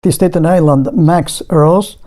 I Staten Island Max Ross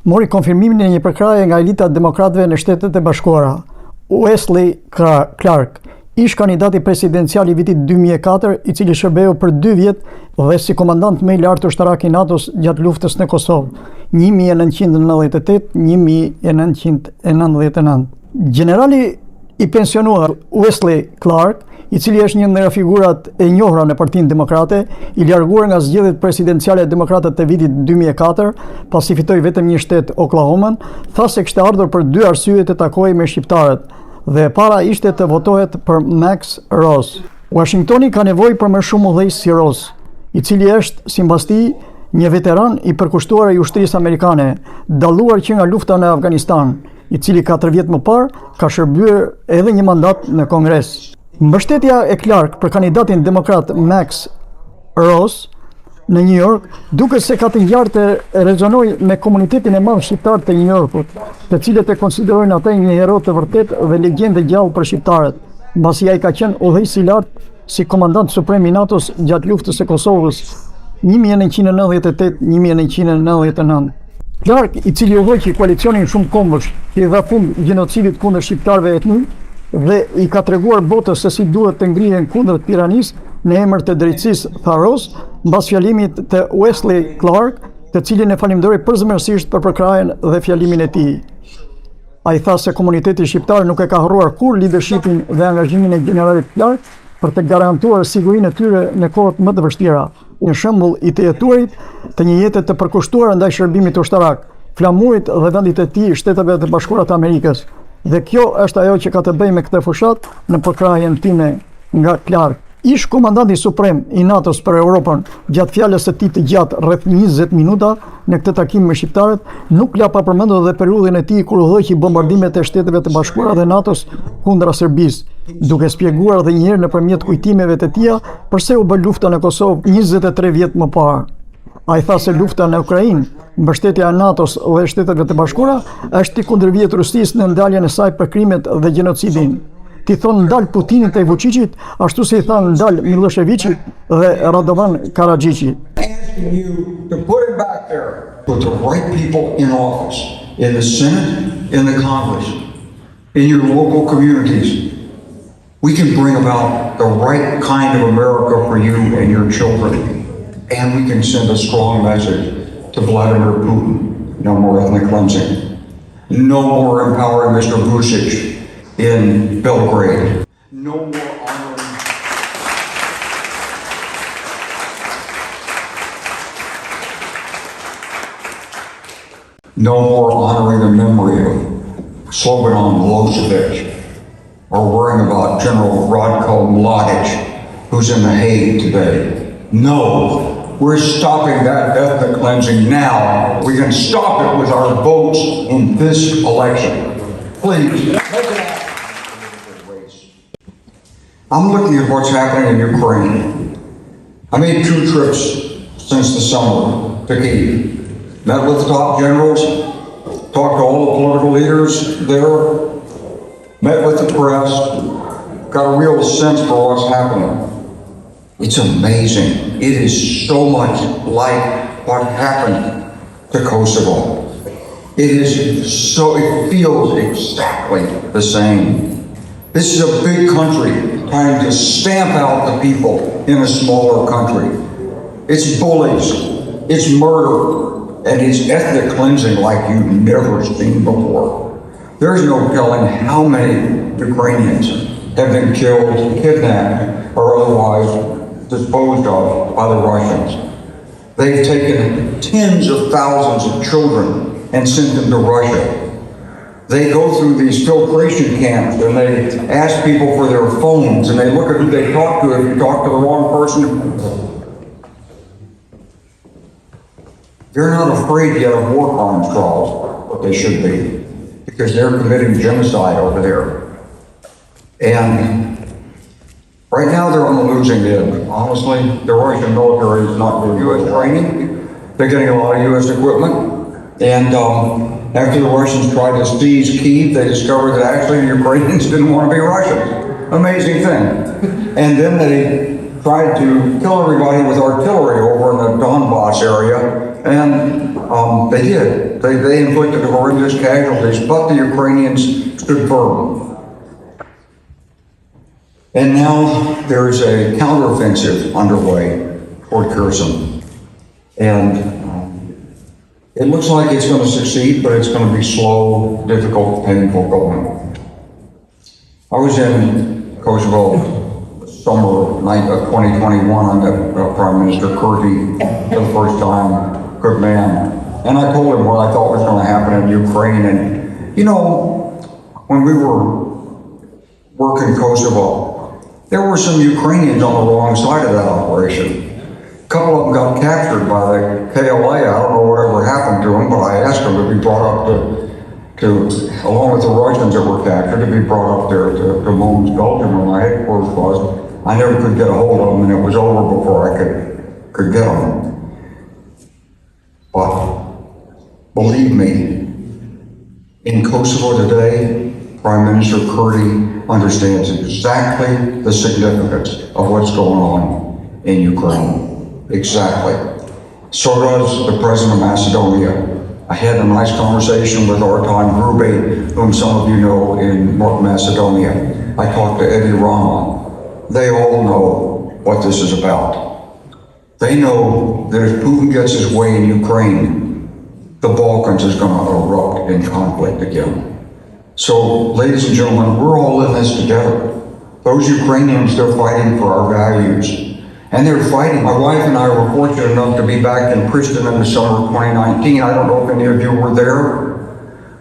mori konfirmimin e një përkraje nga elita demokratëve në Shtetet e Bashkuara. Wesly Clark, ish kandidati presidencial I vitit 2004, I cili shërbeu për 2 vjet dhe si komandant më I lartë ushtarak I NATO-s gjatë luftës në Kosovë, 1998-1999. Gjenerali I pensionuar Wesly Clark, I cili është një nga figurat e njohura në Partinë Demokrate, I larguar nga zgjedhjet presidenciale e demokratët të vitit 2004, pasi fitoi vetëm një shtet Oklahoma, tha se kishte ardhur për 2 arsye të takojë me shqiptarët, dhe e para ishte të votohet për Max Ross. Washingtoni ka nevojë për më shumë udhëheqës si Ross, I cili është, sipas tij, një veteran I përkushtuar I ushtrisë amerikane, dalluar që nga lufta në Afganistan, I cili 4 vjet më parë ka shërbyer edhe një mandat në Kongres. Mbështetja e Clark për kandidatin demokrat Max Ross në New York duket se ka të ngjartë rezonoi me komunitetin e madh shqiptar të New Yorkut, të cilët e konsiderojnë atë një hero të vërtet dhe legjendë gjallë për shqiptarët, mbasi ai ka qenë udhëheqës I lartë si komandant suprem I NATO-s gjatë luftës së Kosovës 1998-1999. Clark, I cili udhëheqi koalicionin shumë kombësh, I dha fund gjenocidit kundër shqiptarëve etnik dhe I ka treguar botës se si duhet të ngrihen kundër tiranisë në emër të drejtësisë, tha Ross, mbas fjalimit të Wesly Clark, të cilin e falenderoi përzemërsisht për përkrajen dhe fjalimin e tij. Ai tha se komuniteti shqiptar nuk e ka harruar kurrë leadershipin dhe angazhimin e generalit Clark për të garantuar sigurinë e tyre në kohët më të vështira. Një shembull I të jetuarit të një jete të përkushtuar ndaj shërbimit ushtarak, flamurit dhe vendit e tij Shteteve të Bashkuara të Amerikës. Dhe kjo është ajo që ka të bëjë me këtë fushat në përkrajen time nga Clark. Ish komandanti suprem I NATO-s për Europën, gjatë fjalës së tij të gjatë rreth 20 minuta në këtë takim me shqiptarët, nuk la pa përmendur dhe periudhën e tij kur udhëheqi bombardimet e Shteteve të Bashkuara dhe NATO-s kundra Serbisë, duke shpjeguar edhe një herë nëpërmjet kujtimeve të tija pse u bë lufta në Kosovë 23 vjet më parë. Ai tha se lufta në Ukrainë, mbështetja e NATO-s dhe Shteteve të Bashkuara është I kundërvjet Rusisë në ndaljen e saj për krimet dhe gjenocidin. Ti thonë ndal Putinit e Vučićit, ashtu si I thanë ndal Miloševićit dhe Radovan Karadžićit. Asking you to put it back there. Put the right people in office, in the Senate, in the Congress, in your local communities. We can bring about the right kind of America for you and your children. And we can send a strong message to Vladimir Putin. No more ethnic cleansing. No more empowering Mr. Vučić in Belgrade. No more honoring. No more honoring the memory of Slobodan Milošević or worrying about General Radko Mladic, who's in The Hague today. No, we're stopping that ethnic cleansing now. We can stop it with our votes in this election. Please. I'm looking at what's happening in Ukraine. I made 2 trips since the summer to Kyiv. Met with top generals, talked to all the political leaders there, met with the press, got a real sense for what's happening. It's amazing. It is so much like what happened to Kosovo. It feels exactly the same. This is a big country trying to stamp out the people in a smaller country. It's bullies, it's murder, and it's ethnic cleansing like you've never seen before. There's no telling how many Ukrainians have been killed, kidnapped, or otherwise disposed of by the Russians. They've taken tens of thousands of children and sent them to Russia. They go through these filtration camps and they ask people for their phones and they look at who they talk to. If you talk to the wrong person, they're not afraid yet of war crimes trials, but they should be, because they're committing genocide over there. And right now they're on the losing end. Honestly, the Russian military is not doing U.S. training. They're getting a lot of U.S. equipment. And after the Russians tried to seize Kyiv, they discovered that actually the Ukrainians didn't want to be Russians. Amazing thing. And then they tried to kill everybody with artillery over in the Donbass area, And they did. They inflicted horrendous casualties, but the Ukrainians stood firm. And now there's a counteroffensive underway toward Kherson. And it looks like it's going to succeed, but it's going to be slow, difficult, painful going. I was in Kosovo summer of 2021. I met Prime Minister Kurdi for the first time, good man. And I told him what I thought was going to happen in Ukraine. And, you know, when we were working Kosovo, there were some Ukrainians on the wrong side of that operation. A couple of them got captured by the KLA. I don't know whatever happened to them, but I asked them to be brought up along with the Russians that were captured, to be brought up there to Mons, Belgium, where my headquarters was. I never could get a hold of them, and it was over before I could get them. But believe me, in Kosovo today, Prime Minister Kurdi understands exactly the significance of what's going on in Ukraine. Exactly. So does the President of Macedonia. I had a nice conversation with Artan Grubi, whom some of you know in North Macedonia. I talked to Edi Rama. They all know what this is about. They know that if Putin gets his way in Ukraine, the Balkans is going to erupt in conflict again. So, ladies and gentlemen, we're all in this together. Those Ukrainians, they're fighting for our values. And they're fighting. My wife and I were fortunate enough to be back in Pristina in the summer of 2019. I don't know if any of you were there,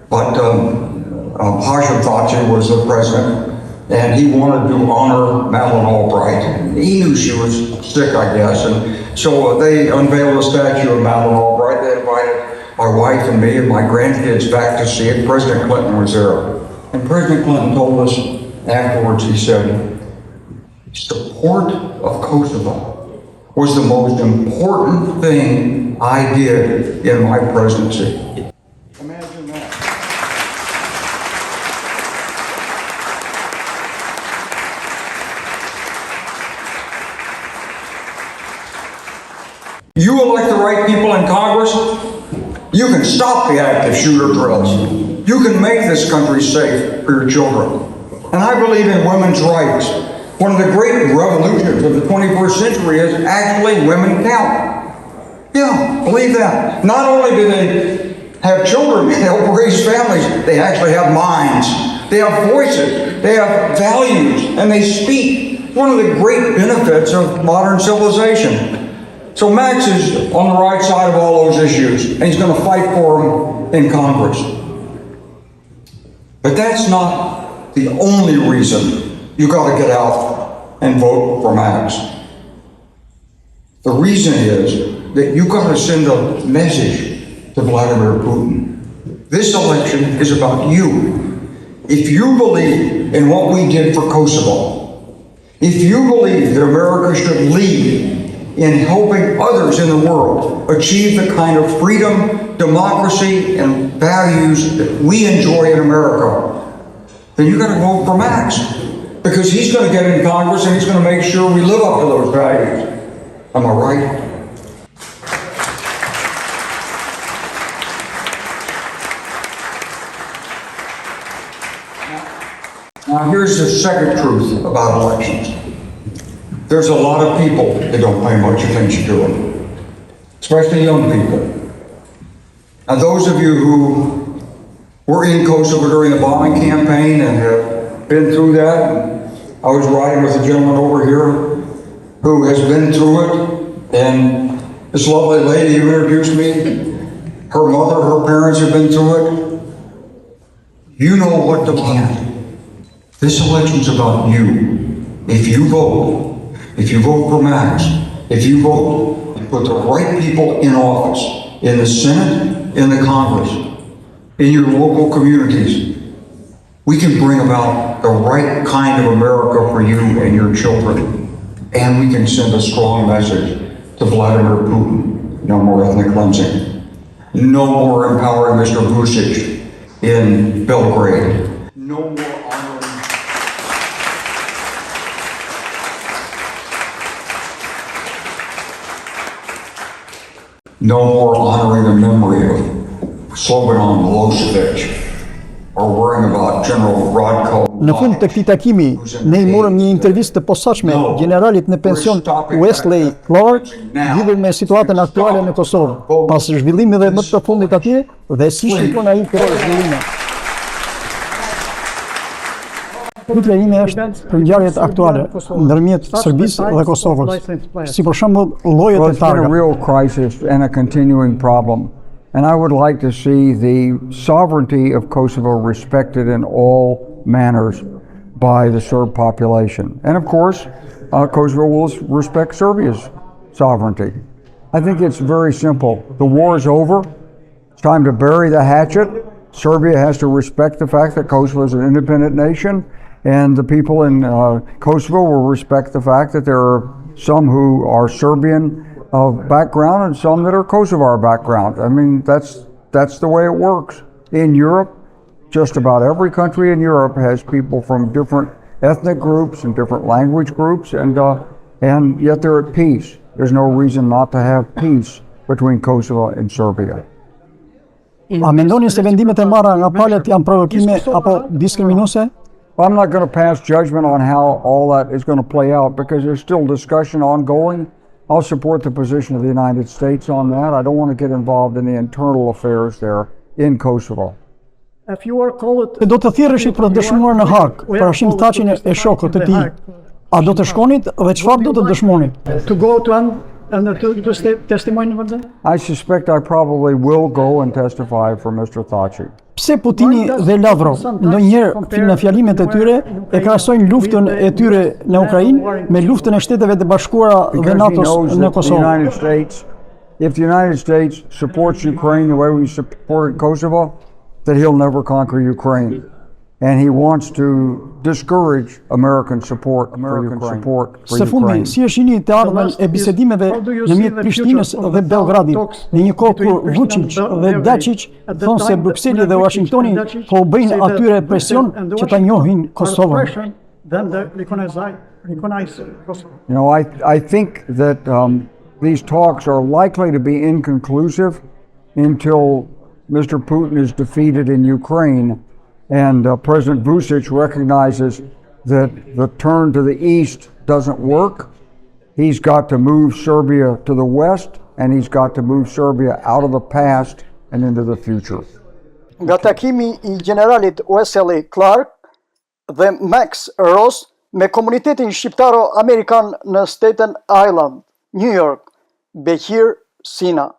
but Hashim Thaci was the president, and he wanted to honor Madeleine Albright. He knew she was sick, I guess, and so they unveiled a statue of Madeleine Albright. They invited my wife and me and my grandkids back to see it. President Clinton was there. And President Clinton told us afterwards, he said, support of Kosovo was the most important thing I did in my presidency. Imagine that. You elect the right people in Congress, you can stop the active shooter drills. You can make this country safe for your children. And I believe in women's rights. One of the great revolutions of the 21st century is actually women count. Yeah, believe that. Not only do they have children, they help raise families, they actually have minds. They have voices, they have values, and they speak. One of the great benefits of modern civilization. So Max is on the right side of all those issues, and he's going to fight for them in Congress. But that's not the only reason you got to get out and vote for Max. The reason is that you got to send a message to Vladimir Putin. This election is about you. If you believe in what we did for Kosovo, if you believe that America should lead in helping others in the world achieve the kind of freedom, democracy, and values that we enjoy in America, then you got to vote for Max. Because he's going to get in Congress and he's going to make sure we live up to those values. Am I right? Now here's the second truth about elections. There's a lot of people that don't pay much attention to them, especially young people. Now those of you who were in Kosovo during the bombing campaign and have been through that, I was riding with a gentleman over here who has been through it, and this lovely lady who introduced me, her mother, her parents have been through it. You know what to plan. This election's about you. If you vote for Max, if you vote and put the right people in office, in the Senate, in the Congress, in your local communities, we can bring about the right kind of America for you and your children. And we can send a strong message to Vladimir Putin. No more ethnic cleansing. No more empowering Mr. Vučić in Belgrade. No more honoring. known for honoring the memory of Slobodan Milosevic, or worrying about General Radko. Në fund të këtij takimi, ne I morëm një intervistë të posaçme generalit në pension Wesly Clark lidhur me situatën aktuale në Kosovë, pas zhvillimit dhe më të fundit atje dhe si shikon ai këtë zhvillim. Pyetja ime është për ngjarjet aktuale ndërmjet Serbisë dhe Kosovës, si për shembull llojet e Well, it's been a targa. real crisis and a continuing problem. And I would like to see the sovereignty of Kosovo respected in all manners by the Serb population. And of course, Kosovo will respect Serbia's sovereignty. I think it's very simple. The war is over. It's time to bury the hatchet. Serbia has to respect the fact that Kosovo is an independent nation, and the people in Kosovo will respect the fact that there are some who are Serbian of background and some that are Kosovar background. I mean, that's the way it works. In Europe, just about every country in Europe has people from different ethnic groups and different language groups, and yet they're at peace. There's no reason not to have peace between Kosovo and Serbia. A mendoni se vendimet e marra nga palët janë provokime apo diskriminuese? I'm not going to pass judgment on how all that is going to play out because there's still discussion ongoing. I'll support the position of the United States on that. I don't want to get involved in the internal affairs there in Kosovo. Do të thirreshit për të dëshmuar në Hag për Hashim Thaçin e shokut të tij. A do të shkonit dhe çfarë do të dëshmoni? To go to and to testimony with them? I suspect I probably will go and testify for Mr. Thaçi. Pse Putini dhe Lavrov ndonjëherë në fjalimet e tyre e krahasojnë luftën e tyre në Ukrainë me luftën e Shteteve të Bashkuara dhe Because he NATO-s knows në that the Kosovë? United States, if the United States supports Ukraine the way we supported Kosovo, that he'll never conquer Ukraine. And he wants to discourage American support for Së fundi, Ukraine. si është jini të ardhmen e bisedimeve në mjet Prishtinës dhe Beogradit, në një kohë kur Vučić dhe Dačić thonë se Brukseli dhe Washingtoni po u bëjnë atyre presion që ta njohin Kosovën. You know, I think that these talks are likely to be inconclusive until Mr. Putin is defeated in Ukraine and President Vučić recognizes that the turn to the east doesn't work. He's got to move Serbia to the west, and he's got to move Serbia out of the past and into the future. Nga takimi I generalit Wesly Clark dhe Max Ross me komunitetin shqiptaro-amerikan në Staten Island, New York, Bekir Sina.